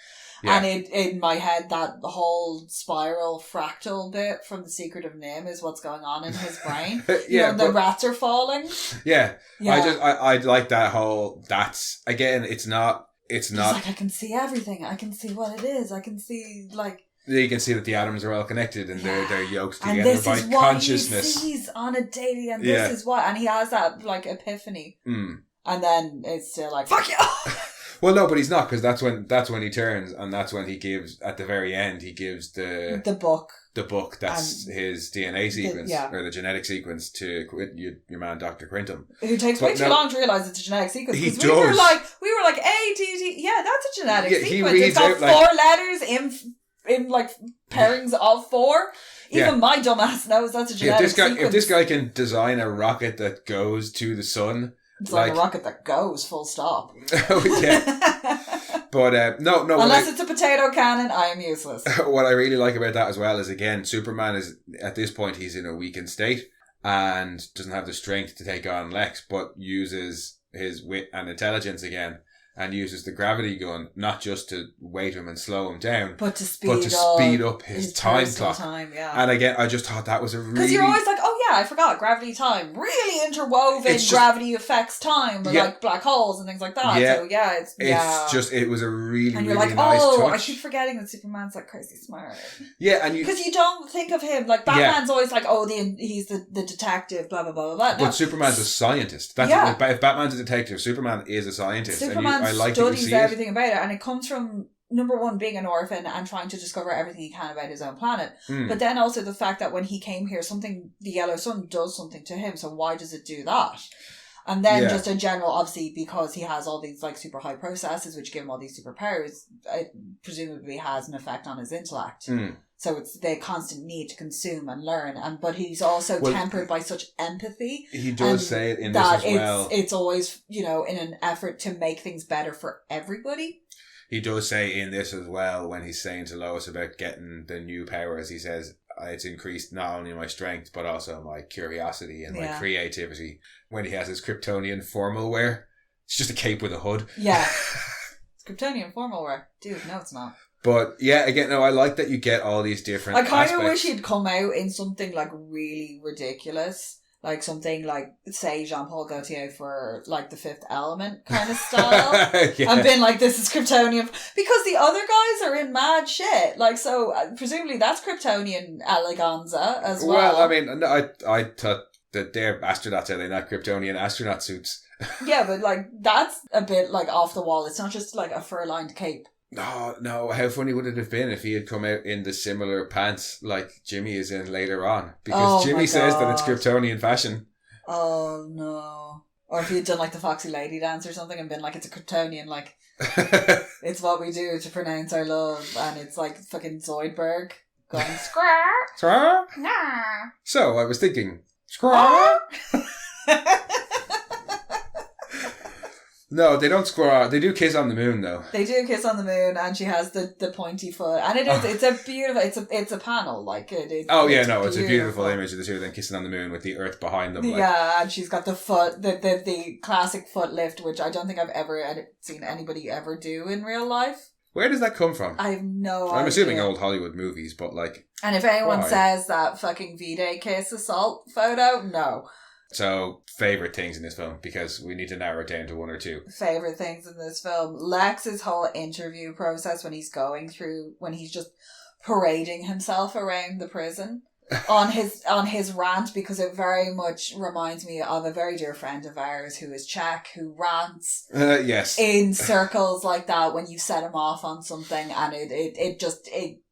Speaker 2: Yeah. And in my head, that whole spiral fractal bit from The Secret of Nim is what's going on in his brain. The rats are falling.
Speaker 1: Yeah. I like that whole, it's not.
Speaker 2: He's like, I can see everything. I can see what it is. I can see, like...
Speaker 1: You can see that the atoms are all connected and they're yoked together by consciousness.
Speaker 2: And this is what he sees on a daily, and this is what... And he has that, like, epiphany.
Speaker 1: Mm.
Speaker 2: And then it's still like, fuck you!
Speaker 1: Well, no, but he's not, because that's when he turns, and that's when he gives, at the very end, he gives the book. The book, that's his DNA sequence, or the genetic sequence to your man, Dr. Quintum.
Speaker 2: Who takes way too long to realise it's a genetic sequence.
Speaker 1: He does.
Speaker 2: We were like, A-T-T, that's a genetic sequence. It's got 4 letters in like pairings of 4. Even my dumbass knows that's a genetic sequence.
Speaker 1: If this guy can design a rocket that goes to the sun...
Speaker 2: It's like a rocket that goes, full stop.
Speaker 1: Oh, yeah. But, no.
Speaker 2: Unless it's a potato cannon, I am useless.
Speaker 1: What I really like about that as well is, again, Superman is, at this point, he's in a weakened state and doesn't have the strength to take on Lex, but uses his wit and intelligence again, and uses the gravity gun, not just to weight him and slow him down,
Speaker 2: but to speed up
Speaker 1: his time clock. And again, I just thought that was a really...
Speaker 2: Because you're always like, I forgot, gravity time. Really interwoven gravity affects time, with like black holes and things like that.
Speaker 1: Yeah.
Speaker 2: So
Speaker 1: it was a really,
Speaker 2: and you're
Speaker 1: really
Speaker 2: like,
Speaker 1: nice touch.
Speaker 2: I keep forgetting that Superman's like crazy smart.
Speaker 1: Yeah, and
Speaker 2: because you don't think of him, like Batman's always like, he's the detective, blah, blah, blah, blah.
Speaker 1: But Superman's a scientist. If Batman's a detective, Superman is a scientist.
Speaker 2: Superman studies everything about it, and it comes from... Number one, being an orphan and trying to discover everything he can about his own planet. But then also the fact that when he came here, the yellow sun does something to him. So why does it do that? And then just in general, obviously, because he has all these like super high processes, which give him all these superpowers, it presumably has an effect on his intellect. So it's the constant need to consume and learn. But he's also tempered by such empathy.
Speaker 1: He does say it in this as well.
Speaker 2: It's always, in an effort to make things better for everybody.
Speaker 1: He does say in this as well, when he's saying to Lois about getting the new powers, he says, it's increased not only my strength, but also my curiosity and my creativity. When he has his Kryptonian formal wear, it's just a cape with a hood.
Speaker 2: Yeah. It's Kryptonian formal wear. Dude, no, it's not.
Speaker 1: But again, I like that you get all these different
Speaker 2: aspects. I kind of wish he'd come out in something like really ridiculous. Like something like, say, Jean-Paul Gaultier for like The Fifth Element kind of style. And been like, this is Kryptonian. Because the other guys are in mad shit. Like, so presumably that's Kryptonian eleganza as well.
Speaker 1: Well, I mean, I thought that they're astronauts, are they not Kryptonian astronaut suits?
Speaker 2: Yeah, but like, that's a bit like off the wall. It's not just like a fur-lined cape.
Speaker 1: No. How funny would it have been if he had come out in the similar pants like Jimmy is in later on? Because Jimmy says that it's Kryptonian fashion.
Speaker 2: Oh, no. Or if he had done like the Foxy Lady dance or something and been like, it's a Kryptonian, like, it's what we do to pronounce our love. And it's like fucking Zoidberg going, scrar.
Speaker 1: Scrar?
Speaker 2: Nah.
Speaker 1: So I was thinking, scrar. No, they don't square. They do kiss on the moon, though.
Speaker 2: They do kiss on the moon, and she has the pointy foot, and it's a beautiful. It's a panel, like it. It's
Speaker 1: a beautiful image of the two of them kissing on the moon with the Earth behind them. Like.
Speaker 2: Yeah, and she's got the foot, the classic foot lift, which I don't think I've ever seen anybody ever do in real life.
Speaker 1: Where does that come from?
Speaker 2: I have no idea.
Speaker 1: I'm assuming old Hollywood movies, but like.
Speaker 2: And if anyone says that fucking V-Day kiss assault photo, no.
Speaker 1: So, favourite things in this film, because we need to narrow it down to one or two.
Speaker 2: Favourite things in this film. Lex's whole interview process when he's just parading himself around the prison on his rant, because it very much reminds me of a very dear friend of ours who is Czech, who rants
Speaker 1: yes.
Speaker 2: in circles like that when you set him off on something, and it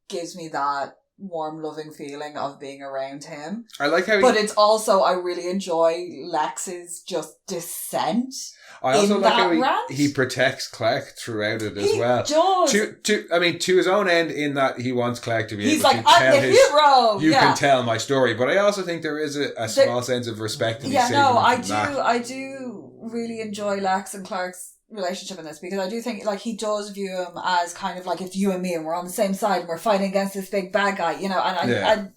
Speaker 2: gives me that warm, loving feeling of being around him.
Speaker 1: I like how
Speaker 2: but it's also, I really enjoy Lex's just dissent.
Speaker 1: I also like how he protects Clark throughout it as well. He does. To his own end, in that he wants Clark to be able to tell
Speaker 2: I'm the hero!
Speaker 1: You can tell my story. But I also think there is a small sense of respect in
Speaker 2: I do really enjoy Lex and Clark's relationship in this, because I do think like he does view him as kind of like, it's you and me and we're on the same side and we're fighting against this big bad guy, you know, and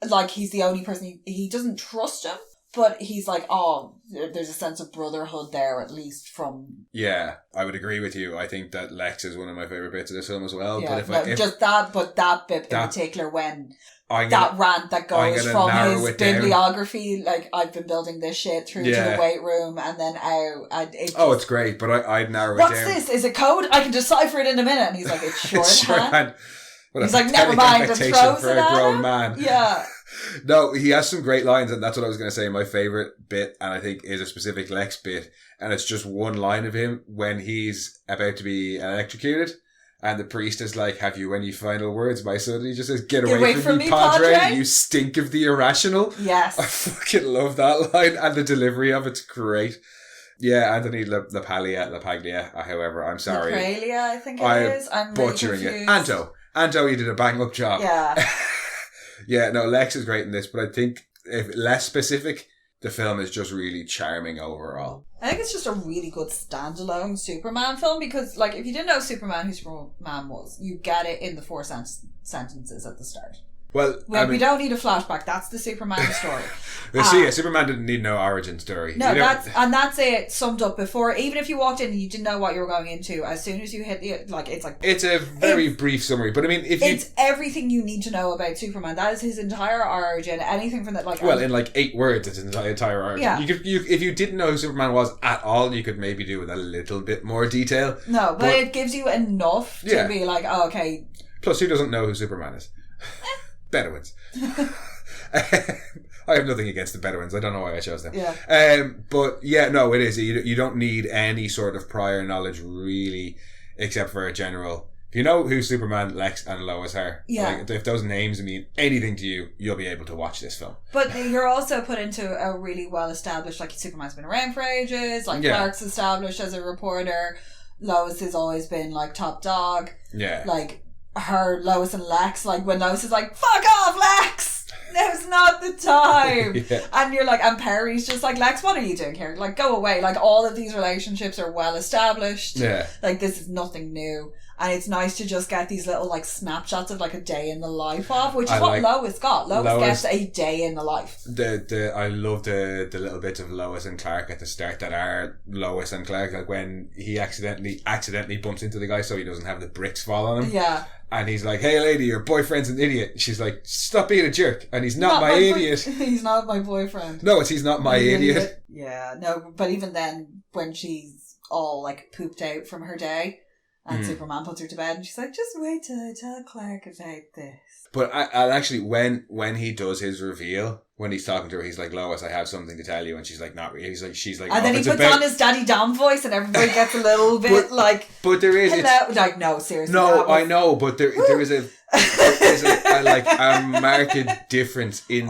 Speaker 2: I like he's the only person he doesn't trust him, but he's like, oh, there's a sense of brotherhood there, at least from...
Speaker 1: Yeah, I would agree with you. I think that Lex is one of my favourite bits of this film as well.
Speaker 2: Yeah,
Speaker 1: but
Speaker 2: that bit in particular, when that rant that goes from his bibliography, like, I've been building this shit through to the weight room and then out. And
Speaker 1: it's great, but I'd narrow it down.
Speaker 2: What's this? Is it code? I can decipher it in a minute. And he's like, it's shorthand. He's like, never mind, and throws it at him. Man. Yeah.
Speaker 1: No, he has some great lines, and that's what I was going to say. My favourite bit, and I think is a specific Lex bit, and it's just one line of him when he's about to be electrocuted, and the priest is like, have you any final words, my son? And he just says, get away from me, Padre, you stink of the irrational.
Speaker 2: Yes.
Speaker 1: I fucking love that line, and the delivery of it's great. Yeah, Anthony LaPaglia, however, I'm sorry.
Speaker 2: LaPaglia, I think it is. I'm butchering really
Speaker 1: it. Anto, you did a bang up job.
Speaker 2: Yeah.
Speaker 1: Yeah, no, Lex is great in this, but I think if less specific, the film is just really charming overall.
Speaker 2: I think it's just a really good standalone Superman film, because, like, if you didn't know Superman, who Superman was, you get it in the 4 sentences at the start.
Speaker 1: Well,
Speaker 2: we don't need a flashback. That's the Superman story.
Speaker 1: Superman didn't need no origin story.
Speaker 2: No, that's it summed up before. Even if you walked in and you didn't know what you were going into, as soon as you hit it's
Speaker 1: a very brief summary. But I mean,
Speaker 2: it's everything you need to know about Superman. That is his entire origin. Anything from that,
Speaker 1: in like 8 words, it's his entire origin. Yeah. If you didn't know who Superman was at all, you could maybe do with a little bit more detail.
Speaker 2: No, but it gives you enough to be like, oh, okay.
Speaker 1: Plus, who doesn't know who Superman is? Bedouins. I have nothing against the Bedouins. I don't know why I chose them.
Speaker 2: Yeah.
Speaker 1: But yeah, no, it is. You don't need any sort of prior knowledge really, except for a general. If you know who Superman, Lex, and Lois are, if those names mean anything to you, you'll be able to watch this film.
Speaker 2: But you're also put into a really well established, like, Superman's been around for ages. Like, Clark's established as a reporter. Lois has always been like top dog.
Speaker 1: Yeah.
Speaker 2: Like, Lois and Lex, like, when Lois is like, fuck off, Lex! Now's not the time. And you're like, and Perry's just like, Lex, what are you doing here? Like, go away. Like, all of these relationships are well established.
Speaker 1: Yeah.
Speaker 2: Like, this is nothing new. And it's nice to just get these little, like, snapshots of, like, a day in the life of, which is what Lois got. Lois gets a day in the life.
Speaker 1: I love the little bits of Lois and Clark at the start that are Lois and Clark, like when he accidentally bumps into the guy so he doesn't have the bricks fall on him.
Speaker 2: Yeah.
Speaker 1: And he's like, hey lady, your boyfriend's an idiot. She's like, stop being a jerk. And he's not my idiot.
Speaker 2: He's not my boyfriend.
Speaker 1: No, he's not my idiot.
Speaker 2: Yeah, no, but even then, when she's all, like, pooped out from her day, and Superman puts her to bed, and she's like, just wait till I tell Clark about this.
Speaker 1: But I actually, when he does his reveal, when he's talking to her, he's like, Lois, I have something to tell you. And she's like, not really. She's like,
Speaker 2: and then he puts on his Daddy Dom voice, and everybody gets a little bit
Speaker 1: But there is...
Speaker 2: Hello. Like, no, seriously.
Speaker 1: No, I know, but there is a marked difference in...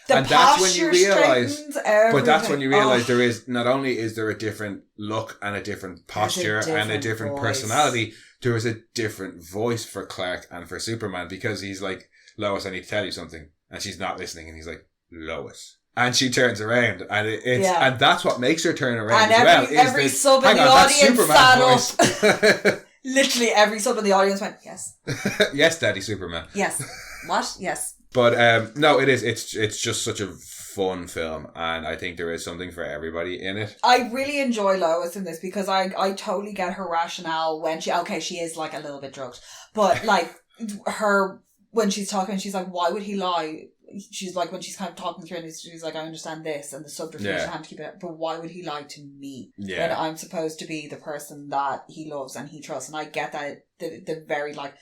Speaker 2: And that's when you realise,
Speaker 1: but that's when you realise there is, not only is there a different look and a different posture and a different personality, there is a different voice for Clark and for Superman, because he's like, Lois, I need to tell you something, and she's not listening, and he's like, Lois. And she turns around, and and that's what makes her turn around
Speaker 2: and
Speaker 1: as well.
Speaker 2: Every sub in the audience sat up. Literally every sub in the audience went, yes.
Speaker 1: Yes, Daddy Superman.
Speaker 2: Yes. What? Yes.
Speaker 1: But no, it is. It's just such a fun film, and I think there is something for everybody in it.
Speaker 2: I really enjoy Lois in this, because I totally get her rationale when she is like a little bit drugged, but like when she's talking, she's like, why would he lie? She's like, when she's kind of talking through it, she's like, I understand this and the subterfuge I have to keep it, but why would he lie to me when I'm supposed to be the person that he loves and he trusts? And I get that the very like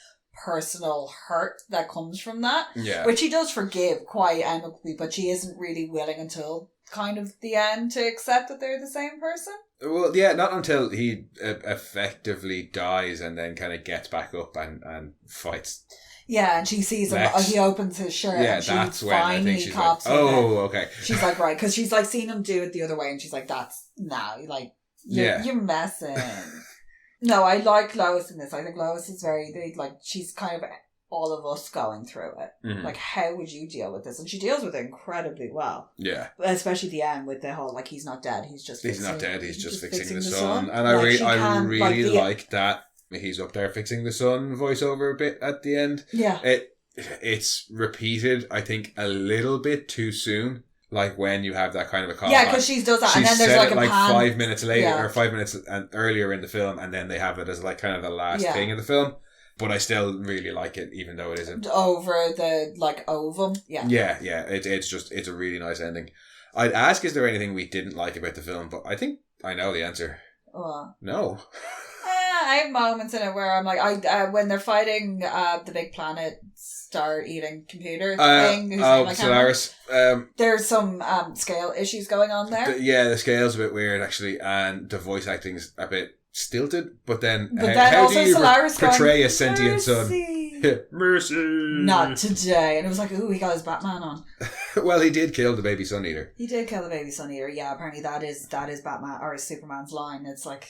Speaker 2: personal hurt that comes from that, which he does forgive quite amicably, but she isn't really willing until kind of the end to accept that they're the same person.
Speaker 1: Well, yeah, not until he effectively dies and then kind of gets back up and fights.
Speaker 2: Yeah, and she sees him, he opens his shirt, and she
Speaker 1: that's when I think she's like, okay.
Speaker 2: She's like, right, because she's like seen him do it the other way, and she's like, you're messing. No, I like Lois in this. I think Lois is very, like, she's kind of all of us going through it. Mm-hmm. Like, how would you deal with this? And she deals with it incredibly well.
Speaker 1: Yeah.
Speaker 2: Especially at the end with the whole, like, he's not dead, he's just
Speaker 1: fixing the sun. And I really like that he's up there fixing the sun voiceover a bit at the end.
Speaker 2: Yeah.
Speaker 1: It's repeated, I think, a little bit too soon. Like when you have that kind of a call.
Speaker 2: Yeah, because she does that, and then there's like a pan.
Speaker 1: 5 minutes later, or 5 minutes earlier in the film, and then they have it as like kind of the last thing in the film. But I still really like it, even though it isn't
Speaker 2: over the ovum. Yeah.
Speaker 1: Yeah. It's a really nice ending. I'd ask, is there anything we didn't like about the film? But I think I know the answer. No.
Speaker 2: I have moments in it where I'm like, when they're fighting the big planet star-eating computer thing.
Speaker 1: Solaris.
Speaker 2: There's some scale issues going on there.
Speaker 1: The scale's a bit weird, actually, and the voice acting is a bit stilted. But then
Speaker 2: how do you
Speaker 1: portray a sentient son? Mercy.
Speaker 2: Not today. And it was like, ooh, he got his Batman on.
Speaker 1: Well, he did kill the baby sun eater.
Speaker 2: He did kill the baby sun eater. Yeah, apparently that is Batman or Superman's line. It's like,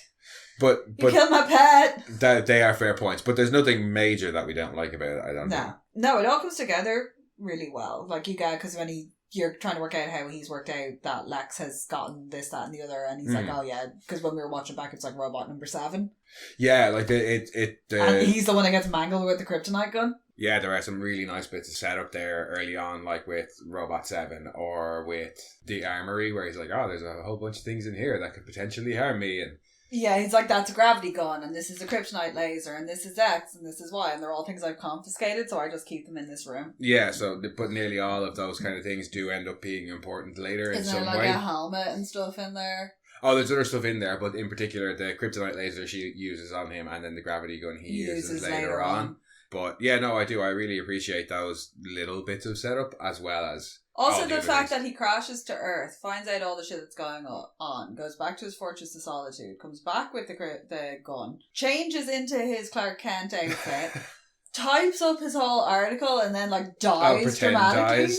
Speaker 1: But
Speaker 2: you killed my pet.
Speaker 1: They are fair points, but there's nothing major that we don't like about it. I don't know.
Speaker 2: No, it all comes together really well. Like you get, because when you're trying to work out how he's worked out that Lex has gotten this, that, and the other, and he's like, oh yeah, because when we were watching back, it's like robot number 7.
Speaker 1: Yeah, like
Speaker 2: and he's the one that gets mangled with the kryptonite gun.
Speaker 1: Yeah, there are some really nice bits of setup there early on, like with Robot 7 or with the armory, where he's like, oh, there's a whole bunch of things in here that could potentially harm me, and
Speaker 2: yeah, he's like, that's a gravity gun, and this is a kryptonite laser, and this is X, and this is Y, and they're all things I've confiscated, so I just keep them in this room.
Speaker 1: Yeah, but nearly all of those kind of things do end up being important later in some way. Is there
Speaker 2: like a helmet and stuff in there?
Speaker 1: Oh, there's other stuff in there, but in particular, the kryptonite laser she uses on him, and then the gravity gun he uses later on. But yeah, no, I do. I really appreciate those little bits of setup, as well as
Speaker 2: also the fact that he crashes to Earth, finds out all the shit that's going on, goes back to his Fortress of Solitude, comes back with the gun, changes into his Clark Kent outfit, types up his whole article, and then dies dramatically.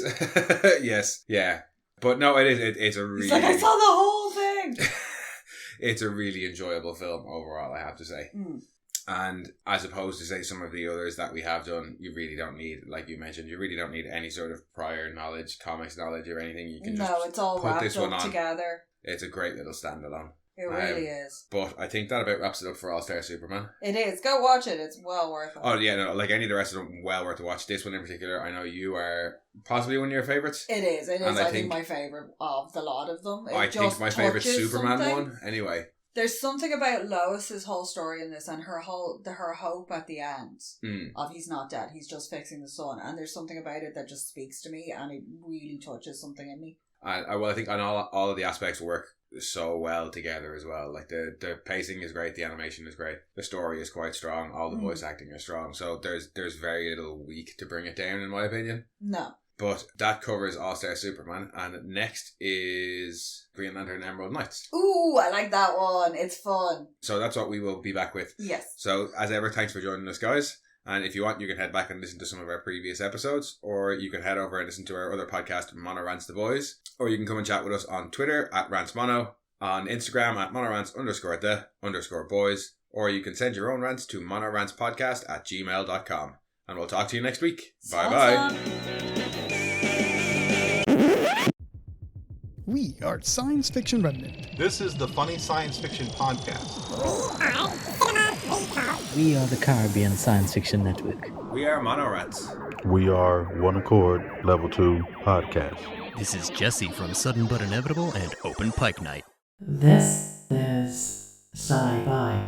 Speaker 1: Yes, yeah. But no, it's a really...
Speaker 2: He's like, I saw the whole thing!
Speaker 1: It's a really enjoyable film overall, I have to say. Mm. And as opposed to, say, some of the others that we have done, you really don't need, like you mentioned, you really don't need any sort of prior knowledge, comics knowledge or anything. You can just
Speaker 2: it's all
Speaker 1: put this one
Speaker 2: up
Speaker 1: on
Speaker 2: together.
Speaker 1: It's a great little standalone.
Speaker 2: It really is.
Speaker 1: But I think that about wraps it up for All-Star Superman.
Speaker 2: It is. Go watch it. It's well worth it.
Speaker 1: Oh, yeah, no, like any of the rest of them, well worth to watch. This one in particular, I know you are possibly one of your favourites.
Speaker 2: It is. I think my favourite of the lot of them.
Speaker 1: I think my favourite Superman one, anyway.
Speaker 2: There's something about Lois's whole story in this, and her hope at the end of he's not dead, he's just fixing the sun, and there's something about it that just speaks to me, and it really touches something in me. Well,
Speaker 1: I think on all of the aspects work so well together as well. Like the pacing is great, the animation is great, the story is quite strong, all the voice acting is strong. So there's very little weak to bring it down, in my opinion.
Speaker 2: No.
Speaker 1: But that covers All-Star Superman, and next is Green Lantern Emerald Knights.
Speaker 2: Ooh, I like that one. It's fun.
Speaker 1: So that's what we will be back with.
Speaker 2: Yes.
Speaker 1: So, as ever, thanks for joining us, guys. And if you want, you can head back and listen to some of our previous episodes, or you can head over and listen to our other podcast, Mono Rants the Boys, or you can come and chat with us on Twitter @RantsMono, on Instagram @monorants_the_boys, or you can send your own rants to monorantspodcast@gmail.com. And we'll talk to you next week. Bye-bye.
Speaker 3: We are Science Fiction Remnant.
Speaker 4: This is the Funny Science Fiction Podcast.
Speaker 5: We are the Caribbean Science Fiction Network.
Speaker 1: We are Monorants.
Speaker 4: We are One Accord Level 2 Podcast.
Speaker 6: This is Jesse from Sudden But Inevitable and Open Pike Night.
Speaker 5: This is Sci-Fi.